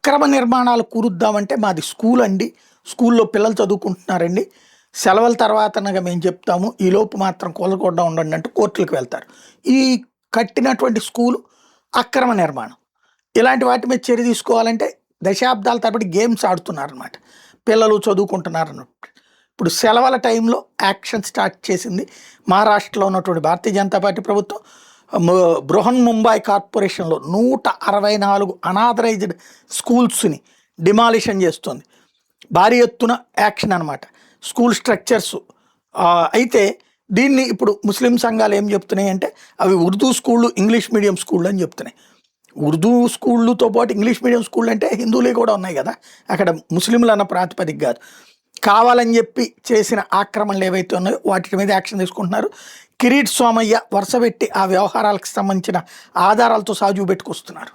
అక్రమ నిర్మాణాలు కూరుద్దామంటే మాది స్కూల్ అండి. స్కూల్లో పిల్లలు చదువుకుంటున్నారండి. సెలవుల తర్వాతనగా మేము చెప్తాము. ఈలోపు మాత్రం కూలకుండా ఉండండి అంటూ కోర్టులకు వెళ్తారు. ఈ కట్టినటువంటి స్కూలు అక్రమ నిర్మాణం. ఇలాంటి వాటి మీద చర్య తీసుకోవాలంటే దశాబ్దాల తరబడి గేమ్స్ ఆడుతున్నారనమాట. పిల్లలు చదువుకుంటున్నారన్నట్టు. ఇప్పుడు సెలవుల టైంలో యాక్షన్ స్టార్ట్ చేసింది మహారాష్ట్రలో ఉన్నటువంటి భారతీయ జనతా పార్టీ ప్రభుత్వం. బృహన్ ముంబై కార్పొరేషన్లో 164 అనాథరైజ్డ్ స్కూల్స్ని డిమాలిషన్ చేస్తుంది. భారీ ఎత్తున యాక్షన్ అనమాట. స్కూల్ స్ట్రక్చర్స్ అయితే దీన్ని ఇప్పుడు ముస్లిం సంఘాలు ఏం చెప్తున్నాయి అంటే అవి ఉర్దూ స్కూళ్ళు, ఇంగ్లీష్ మీడియం స్కూళ్ళు అని చెప్తున్నాయి. ఉర్దూ స్కూళ్ళతో పాటు ఇంగ్లీష్ మీడియం స్కూళ్ళు అంటే హిందువులే కూడా ఉన్నాయి కదా, అక్కడ ముస్లింలు అన్న ప్రాతిపదిక కాదు. కావాలని చెప్పి చేసిన ఆక్రమణలు ఏవైతే ఉన్నాయో వాటి మీద యాక్షన్ తీసుకుంటున్నారు. కిరీట్ సోమయ్య వరుసపెట్టి ఆ వ్యవహారాలకు సంబంధించిన ఆధారాలతో సాజు పెట్టుకొస్తున్నారు.